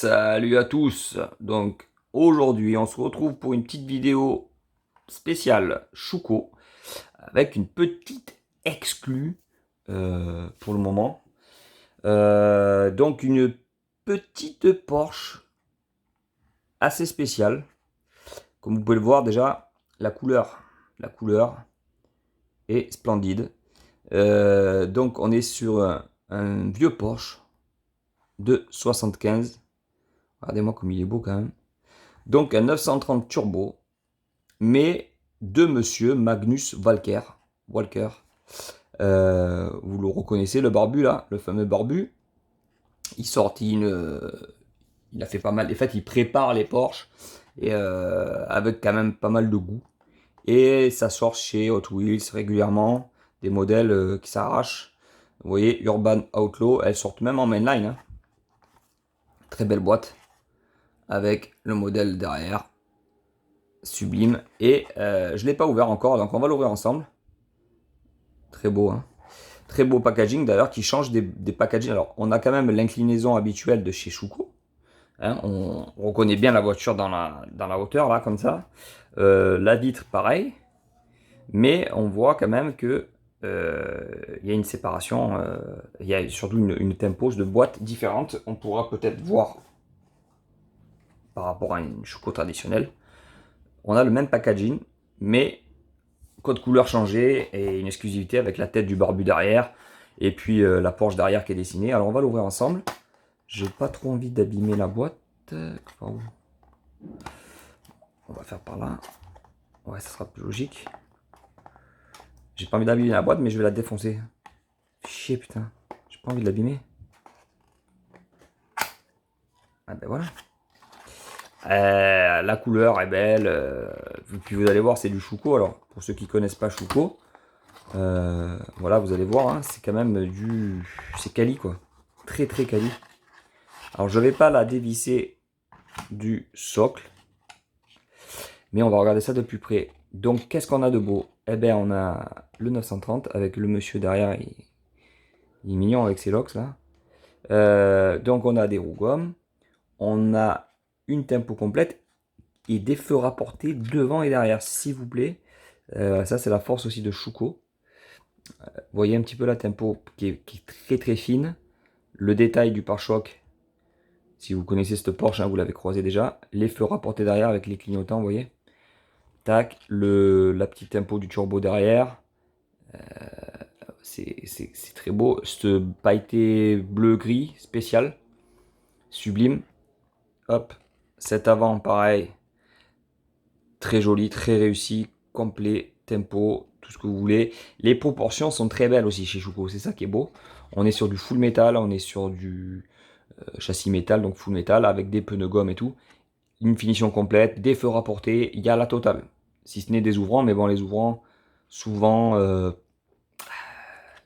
Salut à tous. Donc aujourd'hui on se retrouve pour une petite vidéo spéciale Chouco avec une petite exclue pour le moment. Donc une petite Porsche assez spéciale. Comme vous pouvez le voir déjà, la couleur est splendide. Donc on est sur un vieux Porsche de 75. Regardez-moi comme il est beau quand même. Donc un 930 turbo, mais de monsieur Magnus Walker. Vous le reconnaissez, le barbu là, le fameux barbu. Il a fait pas mal. En fait, il prépare les Porsche et avec quand même pas mal de goût. Et ça sort chez Hot Wheels régulièrement des modèles qui s'arrachent. Vous voyez, Urban Outlaw, elles sortent même en mainline. Hein. Très belle boîte avec le modèle derrière. Sublime. Et je ne l'ai pas ouvert encore, donc on va l'ouvrir ensemble. Très beau, hein. Très beau packaging d'ailleurs qui change des packaging. Alors on a quand même l'inclinaison habituelle de chez Chouco. Hein, on reconnaît bien la voiture dans la hauteur là comme ça. La vitre pareil. Mais on voit quand même que y a une séparation. Il y a surtout une tempose de boîtes différentes. On pourra peut-être voir par rapport à une Chouco traditionnelle. On a le même packaging, mais code couleur changé et une exclusivité avec la tête du barbu derrière et puis la Porsche derrière qui est dessinée. Alors on va l'ouvrir ensemble. J'ai pas trop envie d'abîmer la boîte. On va faire par là. Ouais, ça sera plus logique. J'ai pas envie d'abîmer la boîte, mais je vais la défoncer. Chier, putain. J'ai pas envie de l'abîmer. Ah ben voilà. La couleur est belle. Puis vous allez voir, c'est du Chouco. Alors, pour ceux qui connaissent pas Chouco, voilà, vous allez voir, hein, c'est quand même du... C'est quali, quoi. Très, très quali. Alors, je vais pas la dévisser du socle. Mais on va regarder ça de plus près. Donc, qu'est-ce qu'on a de beau? Eh bien, on a le 930 avec le monsieur derrière. Il est mignon avec ses locks, là. Donc, on a des roues gommes. On a une tempo complète et des feux rapportés devant et derrière, s'il vous plaît. Ça, c'est la force aussi de Chouco. Vous voyez un petit peu la tempo qui est très très fine. Le détail du pare-choc, si vous connaissez cette Porsche, hein, vous l'avez croisé déjà. Les feux rapportés derrière avec les clignotants, vous voyez. Tac, la petite tempo du turbo derrière. C'est très beau. Ce pailleté bleu-gris spécial. Sublime. Hop. Cet avant, pareil. Très joli, très réussi. Complet, tempo, tout ce que vous voulez. Les proportions sont très belles aussi chez Chouco. C'est ça qui est beau. On est sur du full métal. On est sur du châssis métal, donc full métal, avec des pneus gomme et tout. Une finition complète, des feux rapportés. Il y a la totale. Si ce n'est des ouvrants, mais bon, les ouvrants, souvent...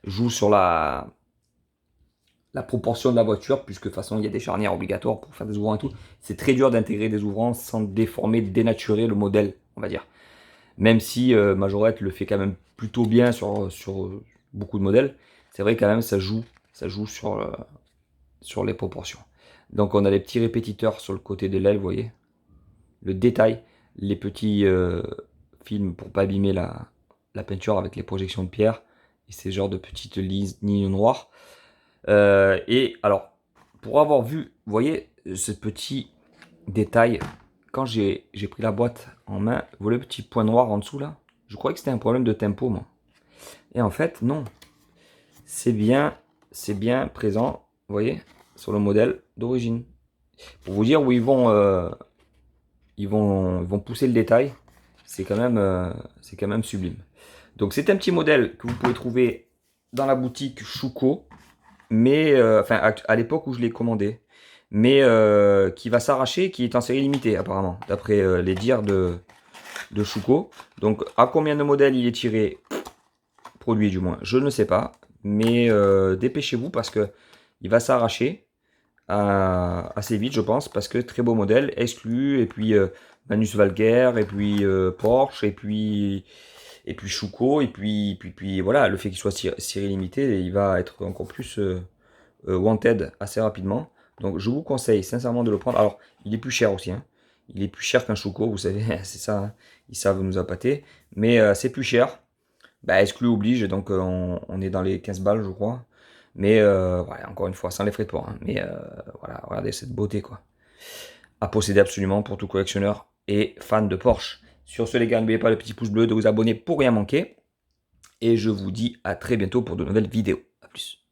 joue sur la proportion de la voiture, puisque de toute façon il y a des charnières obligatoires pour faire des ouvrants et tout. C'est très dur d'intégrer des ouvrants sans déformer, dénaturer le modèle, on va dire. Même si Majorette le fait quand même plutôt bien sur beaucoup de modèles, c'est vrai quand même ça joue sur les proportions. Donc on a les petits répétiteurs sur le côté de l'aile, vous voyez. Le détail, les petits films pour pas abîmer la peinture avec les projections de pierre et ces genres de petites lignes noires. Et alors, pour avoir vu, vous voyez, ce petit détail, quand j'ai pris la boîte en main, vous voyez le petit point noir en dessous là? Je croyais que c'était un problème de tempo, moi. Et en fait, non. C'est bien présent, vous voyez, sur le modèle d'origine. Pour vous dire où ils vont pousser le détail, c'est quand même sublime. Donc c'est un petit modèle que vous pouvez trouver dans la boutique Chouco, mais enfin à l'époque où je l'ai commandé, mais qui va s'arracher, qui est en série limitée apparemment, d'après les dires de Chouco. Donc à combien de modèles il est tiré, produit du moins, je ne sais pas, mais dépêchez-vous parce que il va s'arracher assez vite, je pense, parce que très beau modèle, exclu, et puis Manus Valguer, et puis Porsche, et puis Chouco, et puis voilà, le fait qu'il soit série limitée, il va être encore plus wanted assez rapidement. Donc je vous conseille sincèrement de le prendre. Alors, il est plus cher aussi, hein. Il est plus cher qu'un Choco, vous savez, c'est ça, hein. Ils savent nous appâter. Mais c'est plus cher. Bah, exclu oblige, donc on est dans les 15 balles, je crois. Mais voilà, encore une fois, sans les frais de port, hein. Mais voilà, regardez cette beauté, quoi. À posséder absolument pour tout collectionneur et fan de Porsche. Sur ce, les gars, n'oubliez pas le petit pouce bleu, de vous abonner pour rien manquer. Et je vous dis à très bientôt pour de nouvelles vidéos. A plus.